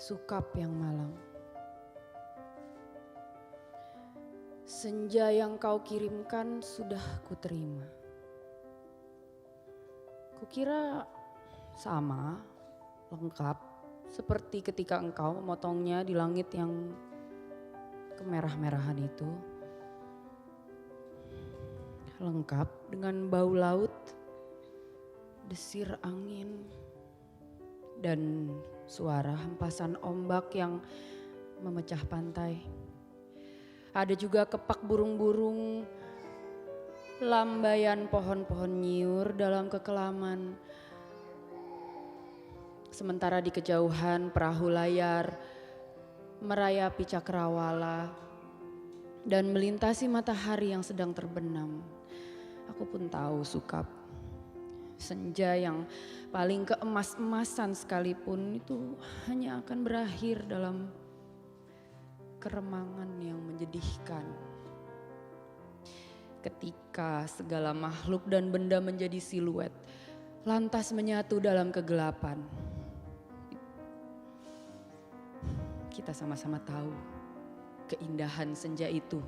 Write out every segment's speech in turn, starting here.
Sukap yang malang. Senja yang kau kirimkan sudah kuterima. Kukira sama, lengkap, seperti ketika engkau memotongnya di langit yang kemerah-merahan itu. Lengkap dengan bau laut, desir angin, dan suara hempasan ombak yang memecah pantai. Ada juga kepak burung-burung, lambaian pohon-pohon nyiur dalam kekelaman. Sementara di kejauhan perahu layar merayapi cakrawala dan melintasi matahari yang sedang terbenam. Aku pun tahu Sukap, senja yang paling keemas-emasan sekalipun itu hanya akan berakhir dalam keremangan yang menyedihkan. Ketika segala makhluk dan benda menjadi siluet, lantas menyatu dalam kegelapan. Kita sama-sama tahu keindahan senja itu.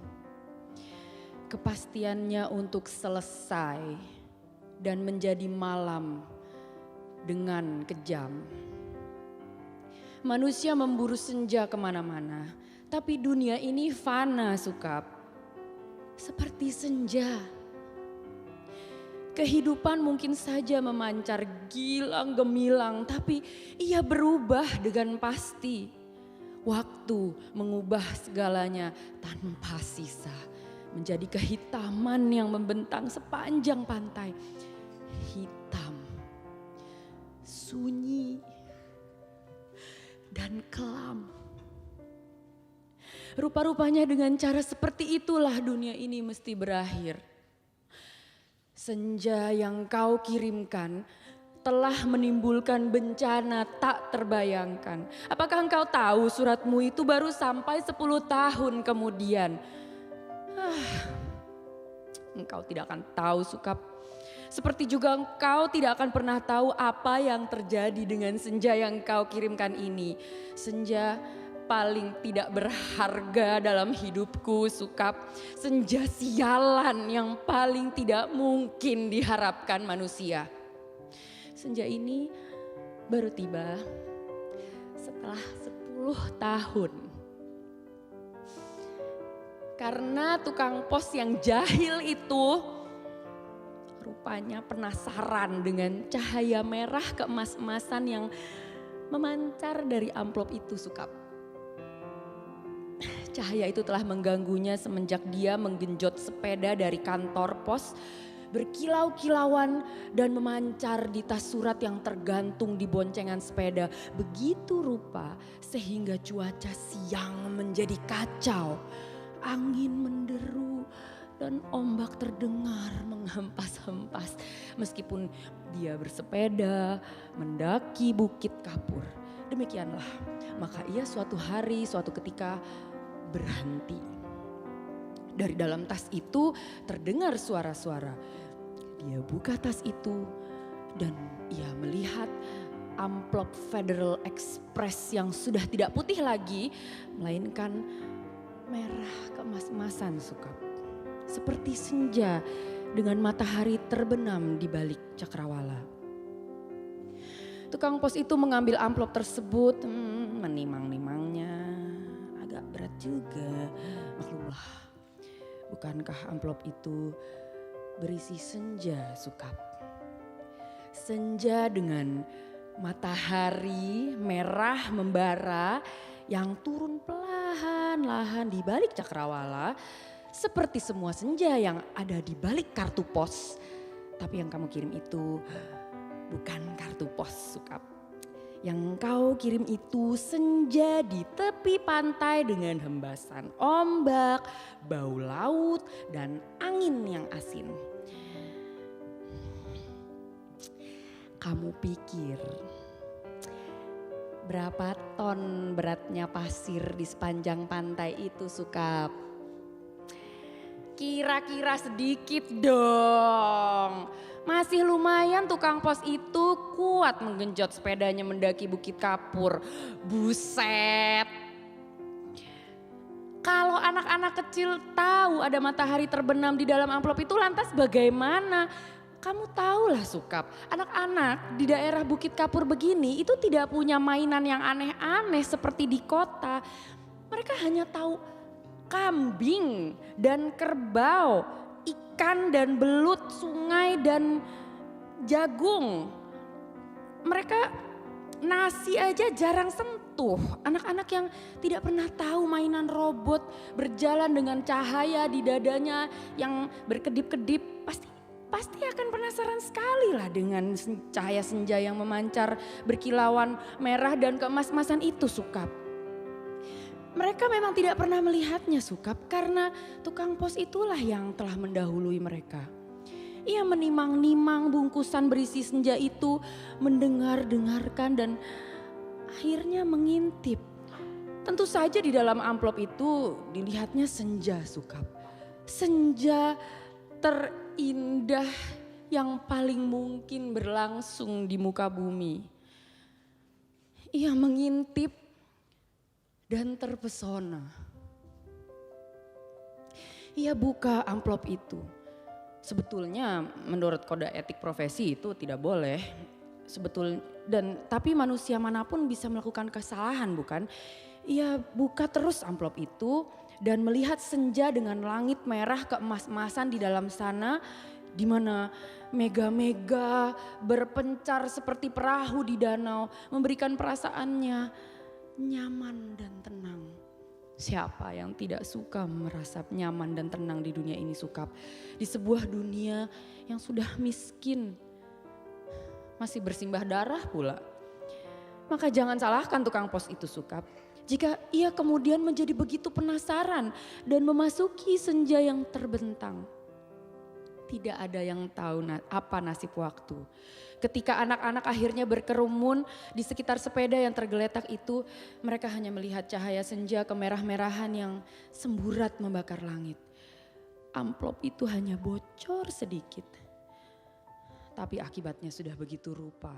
Kepastiannya untuk selesai dan menjadi malam dengan kejam. Manusia memburu senja kemana-mana, tapi dunia ini fana Sukap. Seperti senja. Kehidupan mungkin saja memancar gilang gemilang, tapi ia berubah dengan pasti. Waktu mengubah segalanya tanpa sisa. Menjadi kehitaman yang membentang sepanjang pantai. Hitam, sunyi, dan kelam. Rupa-rupanya dengan cara seperti itulah dunia ini mesti berakhir. Senja yang kau kirimkan telah menimbulkan bencana tak terbayangkan. Apakah engkau tahu suratmu itu baru sampai 10 tahun kemudian? Engkau tidak akan tahu Sukap. Seperti juga engkau tidak akan pernah tahu apa yang terjadi dengan senja yang kau kirimkan ini. Senja paling tidak berharga dalam hidupku Sukap. Senja sialan yang paling tidak mungkin diharapkan manusia. Senja ini baru tiba setelah 10 tahun. Karena tukang pos yang jahil itu rupanya penasaran dengan cahaya merah keemas-emasan yang memancar dari amplop itu Sukap. Cahaya itu telah mengganggunya semenjak dia menggenjot sepeda dari kantor pos, berkilau-kilauan dan memancar di tas surat yang tergantung di boncengan sepeda. Begitu rupa sehingga cuaca siang menjadi kacau. Angin menderu dan ombak terdengar menghempas-hempas. Meskipun dia bersepeda mendaki Bukit Kapur. Demikianlah, maka ia suatu hari, suatu ketika berhenti. Dari dalam tas itu terdengar suara-suara. Dia buka tas itu dan ia melihat amplop Federal Express yang sudah tidak putih lagi, melainkan merah keemas-emasan Sukap. Seperti senja dengan matahari terbenam di balik cakrawala. Tukang pos itu mengambil amplop tersebut, menimang-nimangnya. Agak berat juga, maklumlah. Bukankah amplop itu berisi senja Sukap? Senja dengan matahari merah membara yang turun perlahan-lahan di balik cakrawala. Seperti semua senja yang ada di balik kartu pos. Tapi yang kamu kirim itu bukan kartu pos Sukap. Yang kau kirim itu senja di tepi pantai dengan hembasan ombak, bau laut, dan angin yang asin. Kamu pikir berapa ton beratnya pasir di sepanjang pantai itu Sukap? Kira-kira sedikit dong. Masih lumayan tukang pos itu kuat menggenjot sepedanya mendaki Bukit Kapur. Buset. Kalau anak-anak kecil tahu ada matahari terbenam di dalam amplop itu lantas bagaimana? Kamu tahulah Sukap, anak-anak di daerah Bukit Kapur begini itu tidak punya mainan yang aneh-aneh seperti di kota. Mereka hanya tahu kambing dan kerbau, ikan dan belut, sungai dan jagung. Mereka nasi aja jarang sentuh. Anak-anak yang tidak pernah tahu mainan robot berjalan dengan cahaya di dadanya yang berkedip-kedip pasti akan penasaran sekali lah dengan cahaya senja yang memancar berkilauan merah dan keemas-emasan itu Sukap. Mereka memang tidak pernah melihatnya Sukap karena tukang pos itulah yang telah mendahului mereka. Ia menimang-nimang bungkusan berisi senja itu, mendengar-dengarkan dan akhirnya mengintip. Tentu saja di dalam amplop itu dilihatnya senja Sukap. Senja terindah yang paling mungkin berlangsung di muka bumi. Ia mengintip dan terpesona. Ia buka amplop itu. Sebetulnya menurut kode etik profesi itu tidak boleh. Tapi manusia manapun bisa melakukan kesalahan bukan? Ia buka terus amplop itu dan melihat senja dengan langit merah keemas-emasan di dalam sana, di mana mega-mega berpencar seperti perahu di danau, memberikan perasaannya nyaman dan tenang. Siapa yang tidak suka merasa nyaman dan tenang di dunia ini Sukap? Di sebuah dunia yang sudah miskin, masih bersimbah darah pula. Maka jangan salahkan tukang pos itu Sukap. Jika ia kemudian menjadi begitu penasaran dan memasuki senja yang terbentang. Tidak ada yang tahu apa nasib waktu. Ketika anak-anak akhirnya berkerumun di sekitar sepeda yang tergeletak itu, mereka hanya melihat cahaya senja kemerah-merahan yang semburat membakar langit. Amplop itu hanya bocor sedikit. Tapi akibatnya sudah begitu rupa.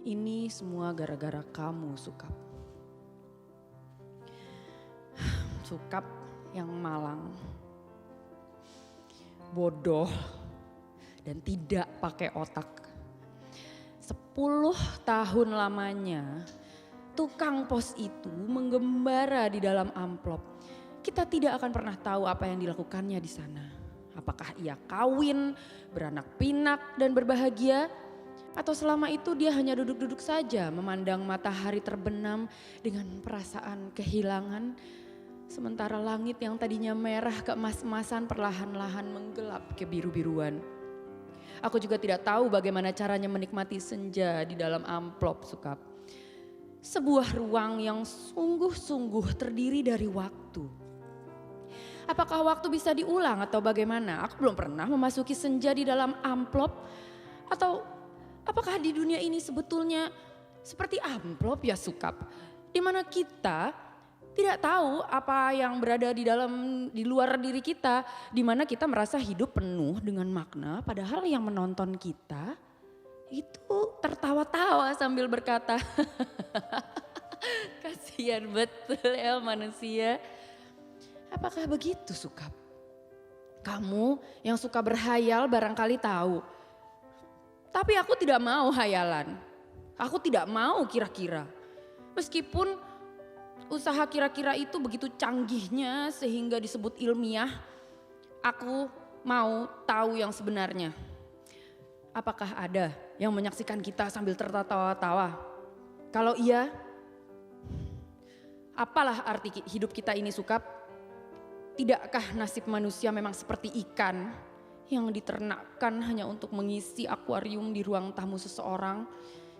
Ini semua gara-gara kamu Sukap. Sukap yang malang. Bodoh dan tidak pakai otak. 10 tahun lamanya tukang pos itu menggembara di dalam amplop. Kita tidak akan pernah tahu apa yang dilakukannya di sana. Apakah ia kawin, beranak pinak dan berbahagia? Atau selama itu dia hanya duduk-duduk saja memandang matahari terbenam dengan perasaan kehilangan. Sementara langit yang tadinya merah keemas-emasan perlahan-lahan menggelap kebiru-biruan. Aku juga tidak tahu bagaimana caranya menikmati senja di dalam amplop Sukap. Sebuah ruang yang sungguh-sungguh terdiri dari waktu. Apakah waktu bisa diulang atau bagaimana? Aku belum pernah memasuki senja di dalam amplop. Atau apakah di dunia ini sebetulnya seperti amplop ya Sukap? Di mana kita tidak tahu apa yang berada di luar diri kita, di mana kita merasa hidup penuh dengan makna, padahal yang menonton kita itu tertawa-tawa sambil berkata, kasihan betul ya manusia. Apakah begitu Sukap? Kamu yang suka berhayal barangkali tahu, tapi aku tidak mau hayalan, aku tidak mau kira-kira, meskipun usaha kira-kira itu begitu canggihnya sehingga disebut ilmiah. Aku mau tahu yang sebenarnya. Apakah ada yang menyaksikan kita sambil tertawa-tawa? Kalau iya, apalah arti hidup kita ini Sukap? Tidakkah nasib manusia memang seperti ikan yang diternakkan hanya untuk mengisi akuarium di ruang tamu seseorang,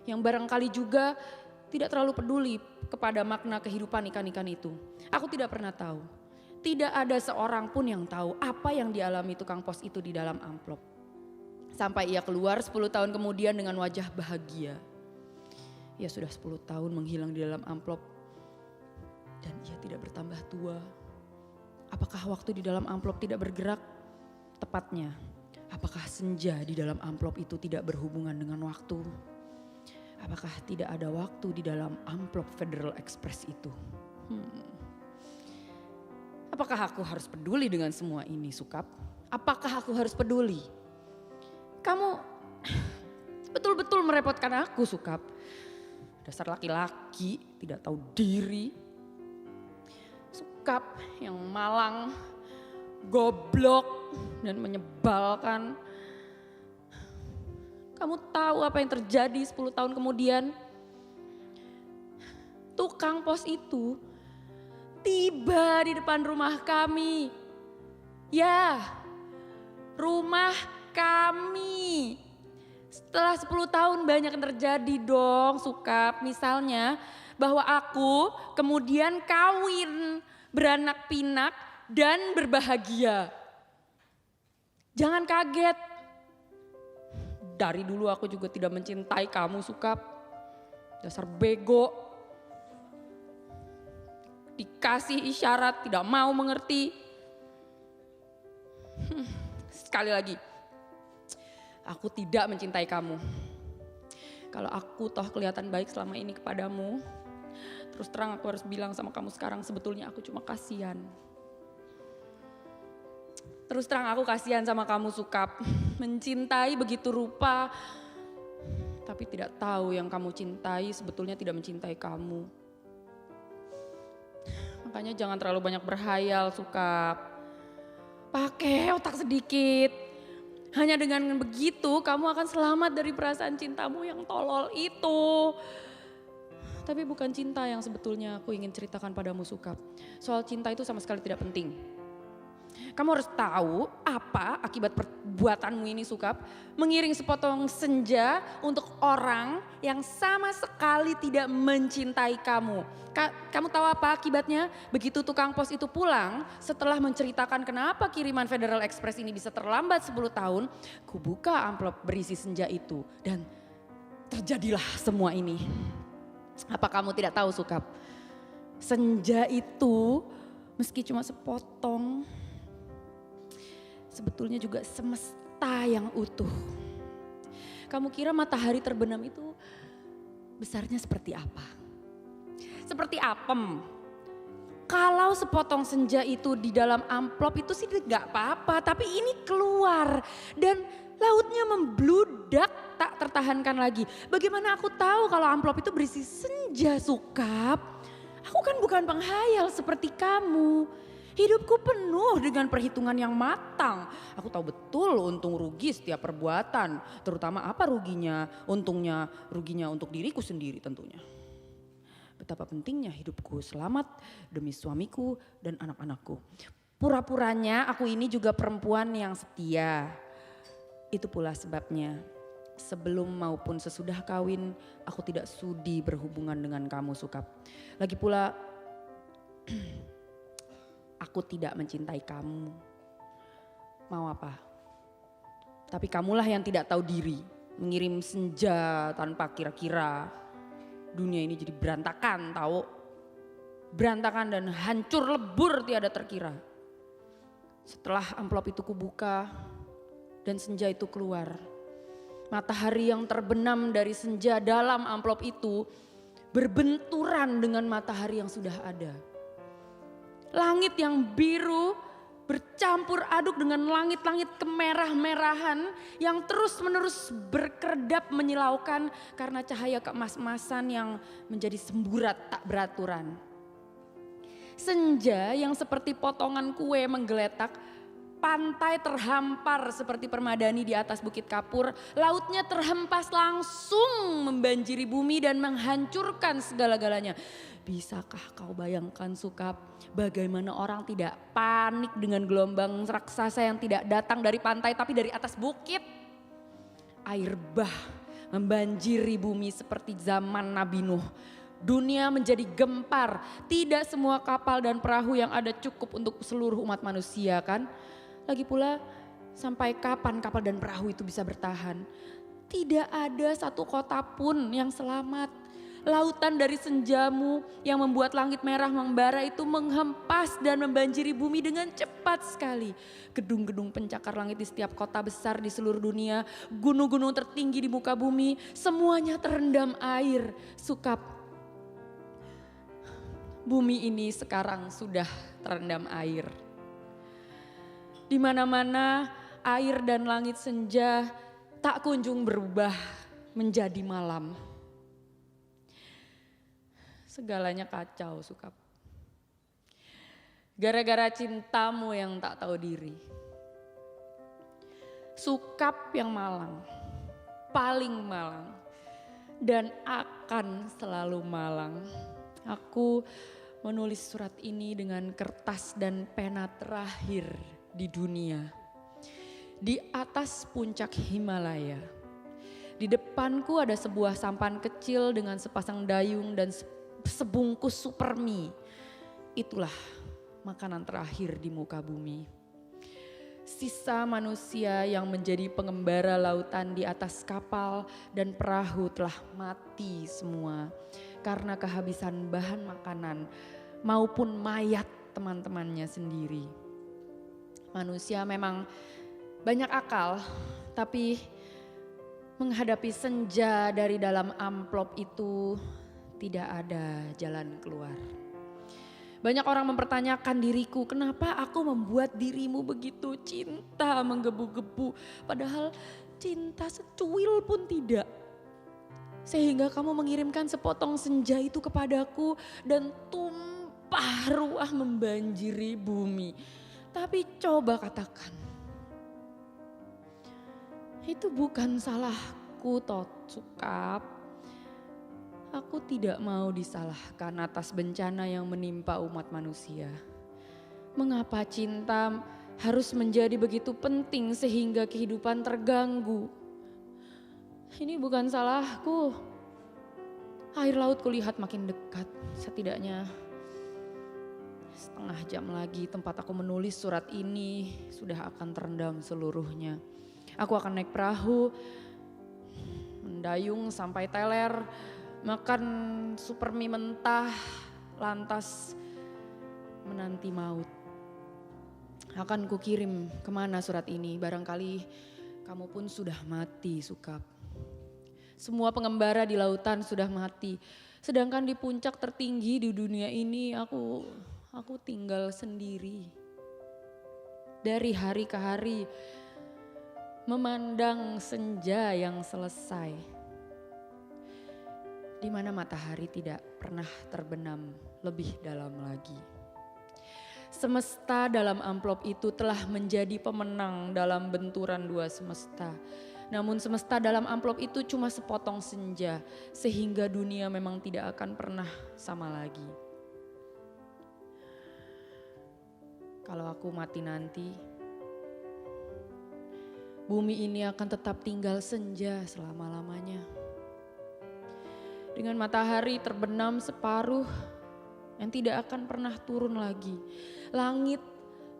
yang barangkali juga tidak terlalu peduli kepada makna kehidupan ikan-ikan itu. Aku tidak pernah tahu. Tidak ada seorang pun yang tahu apa yang dialami tukang pos itu di dalam amplop. Sampai ia keluar 10 tahun kemudian dengan wajah bahagia. Ia sudah 10 tahun menghilang di dalam amplop dan ia tidak bertambah tua. Apakah waktu di dalam amplop tidak bergerak? Tepatnya, Apakah senja di dalam amplop itu tidak berhubungan dengan waktu? Apakah tidak ada waktu di dalam amplop Federal Express itu? Apakah aku harus peduli dengan semua ini, Sukap? Apakah aku harus peduli? Kamu betul-betul merepotkan aku, Sukap. Dasar laki-laki tidak tahu diri. Sukap yang malang, goblok dan menyebalkan. Kamu tahu apa yang terjadi 10 tahun kemudian? Tukang pos itu tiba di depan rumah kami. Ya, rumah kami. Setelah 10 tahun banyak yang terjadi dong, Sukap. Misalnya bahwa aku kemudian kawin, beranak pinak dan berbahagia. Jangan kaget. Dari dulu aku juga tidak mencintai kamu, Sukap. Dasar bego. Dikasih isyarat tidak mau mengerti. Sekali lagi, aku tidak mencintai kamu. Kalau aku toh kelihatan baik selama ini kepadamu, terus terang aku harus bilang sama kamu sekarang, sebetulnya aku cuma kasihan. Terus terang aku kasihan sama kamu, Sukap. Mencintai begitu rupa, tapi tidak tahu yang kamu cintai sebetulnya tidak mencintai kamu. Makanya jangan terlalu banyak berhayal, Sukap. Pakai otak sedikit. Hanya dengan begitu kamu akan selamat dari perasaan cintamu yang tolol itu. Tapi bukan cinta yang sebetulnya aku ingin ceritakan padamu, Sukap. Soal cinta itu sama sekali tidak penting. Kamu harus tahu apa akibat perbuatanmu ini, Sukap. Mengiring sepotong senja untuk orang yang sama sekali tidak mencintai kamu. Kamu tahu apa akibatnya? Begitu tukang pos itu pulang setelah menceritakan kenapa kiriman Federal Express ini bisa terlambat 10 tahun. Kubuka amplop berisi senja itu dan terjadilah semua ini. Apa kamu tidak tahu, Sukap? Senja itu meski cuma sepotong, sebetulnya juga semesta yang utuh. Kamu kira matahari terbenam itu besarnya seperti apa? Seperti apem. Kalau sepotong senja itu di dalam amplop itu sih gak apa-apa. Tapi ini keluar dan lautnya membludak tak tertahankan lagi. Bagaimana aku tahu kalau amplop itu berisi senja, Sukap? Aku kan bukan penghayal seperti kamu. Hidupku penuh dengan perhitungan yang matang. Aku tahu betul untung rugi setiap perbuatan. Terutama apa ruginya, untungnya, ruginya untuk diriku sendiri tentunya. Betapa pentingnya hidupku selamat demi suamiku dan anak-anakku. Pura-puranya aku ini juga perempuan yang setia. Itu pula sebabnya sebelum maupun sesudah kawin aku tidak sudi berhubungan dengan kamu, Sukap. Lagi pula aku tidak mencintai kamu. Mau apa? Tapi kamulah yang tidak tahu diri. Mengirim senja tanpa kira-kira. Dunia ini jadi berantakan, tahu? Berantakan dan hancur lebur tiada terkira. Setelah amplop itu kubuka dan senja itu keluar. Matahari yang terbenam dari senja dalam amplop itu berbenturan dengan matahari yang sudah ada. Langit yang biru bercampur aduk dengan langit-langit kemerah-merahan yang terus-menerus berkedap menyilaukan karena cahaya keemas-emasan yang menjadi semburat tak beraturan. Senja yang seperti potongan kue menggeletak, pantai terhampar seperti permadani di atas bukit kapur, lautnya terhempas langsung membanjiri bumi dan menghancurkan segala-galanya. Bisakah kau bayangkan, Sukap, bagaimana orang tidak panik dengan gelombang raksasa yang tidak datang dari pantai tapi dari atas bukit? Air bah membanjiri bumi seperti zaman Nabi Nuh. Dunia menjadi gempar, tidak semua kapal dan perahu yang ada cukup untuk seluruh umat manusia, kan? Lagi pula sampai kapan kapal dan perahu itu bisa bertahan? Tidak ada satu kota pun yang selamat. Lautan dari senjamu yang membuat langit merah membara itu menghempas dan membanjiri bumi dengan cepat sekali. Gedung-gedung pencakar langit di setiap kota besar di seluruh dunia, gunung-gunung tertinggi di muka bumi, semuanya terendam air. Sukap, bumi ini sekarang sudah terendam air. Di mana-mana air dan langit senja tak kunjung berubah menjadi malam. Segalanya kacau, Sukap. Gara-gara cintamu yang tak tahu diri. Sukap yang malang, paling malang, dan akan selalu malang. Aku menulis surat ini dengan kertas dan pena terakhir di dunia. Di atas puncak Himalaya. Di depanku ada sebuah sampan kecil dengan sepasang dayung dan sebungkus supermi. Itulah makanan terakhir di muka bumi. Sisa manusia yang menjadi pengembara lautan di atas kapal dan perahu telah mati semua karena kehabisan bahan makanan maupun mayat teman-temannya sendiri. Manusia memang banyak akal, tapi menghadapi senja dari dalam amplop itu tidak ada jalan keluar. Banyak orang mempertanyakan diriku, kenapa aku membuat dirimu begitu cinta menggebu-gebu. Padahal cinta secuil pun tidak. Sehingga kamu mengirimkan sepotong senja itu kepadaku dan tumpah ruah membanjiri bumi. Tapi coba katakan, itu bukan salahku toh, Sukap. Aku tidak mau disalahkan atas bencana yang menimpa umat manusia. Mengapa cinta harus menjadi begitu penting sehingga kehidupan terganggu? Ini bukan salahku. Air laut kulihat makin dekat. Setidaknya setengah jam lagi tempat aku menulis surat ini sudah akan terendam seluruhnya. Aku akan naik perahu, mendayung sampai teler, makan supermi mentah, lantas menanti maut. Akan kukirim kemana surat ini, barangkali kamu pun sudah mati, Sukap. Semua pengembara di lautan sudah mati, sedangkan di puncak tertinggi di dunia ini aku tinggal sendiri. Dari hari ke hari memandang senja yang selesai. Di mana matahari tidak pernah terbenam lebih dalam lagi. Semesta dalam amplop itu telah menjadi pemenang dalam benturan dua semesta. Namun semesta dalam amplop itu cuma sepotong senja, sehingga dunia memang tidak akan pernah sama lagi. Kalau aku mati nanti, bumi ini akan tetap tinggal senja selama-lamanya. Dengan matahari terbenam separuh yang tidak akan pernah turun lagi. Langit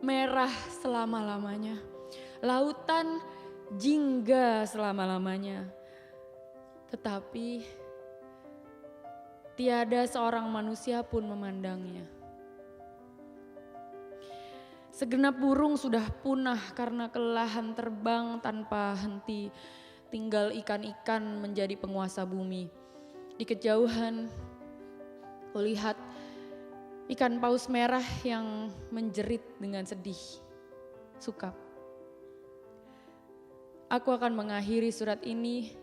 merah selama-lamanya. Lautan jingga selama-lamanya. Tetapi tiada seorang manusia pun memandangnya. Segenap burung sudah punah karena kelelahan terbang tanpa henti. Tinggal ikan-ikan menjadi penguasa bumi. Di kejauhan, kulihat ikan paus merah yang menjerit dengan sedih. Sukap. Aku akan mengakhiri surat ini.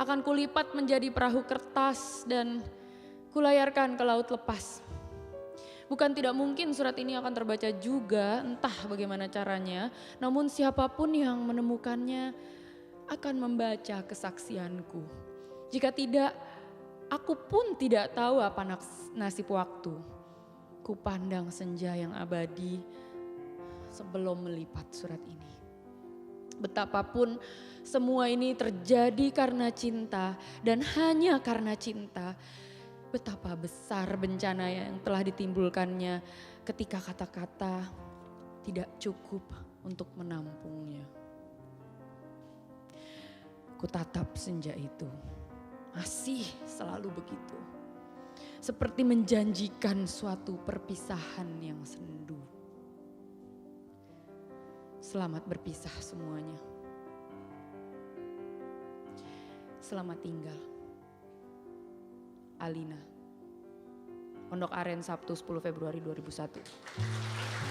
Akan kulipat menjadi perahu kertas dan kulayarkan ke laut lepas. Bukan tidak mungkin surat ini akan terbaca juga, entah bagaimana caranya. Namun siapapun yang menemukannya akan membaca kesaksianku. Jika tidak, aku pun tidak tahu apa nasib waktu. Kupandang senja yang abadi sebelum melipat surat ini. Betapapun semua ini terjadi karena cinta dan hanya karena cinta. Betapa besar bencana yang telah ditimbulkannya ketika kata-kata tidak cukup untuk menampungnya. Kutatap senja itu. Masih selalu begitu. Seperti menjanjikan suatu perpisahan yang sendu. Selamat berpisah semuanya. Selamat tinggal. Alina. Pondok Aren, Sabtu 10 Februari 2001.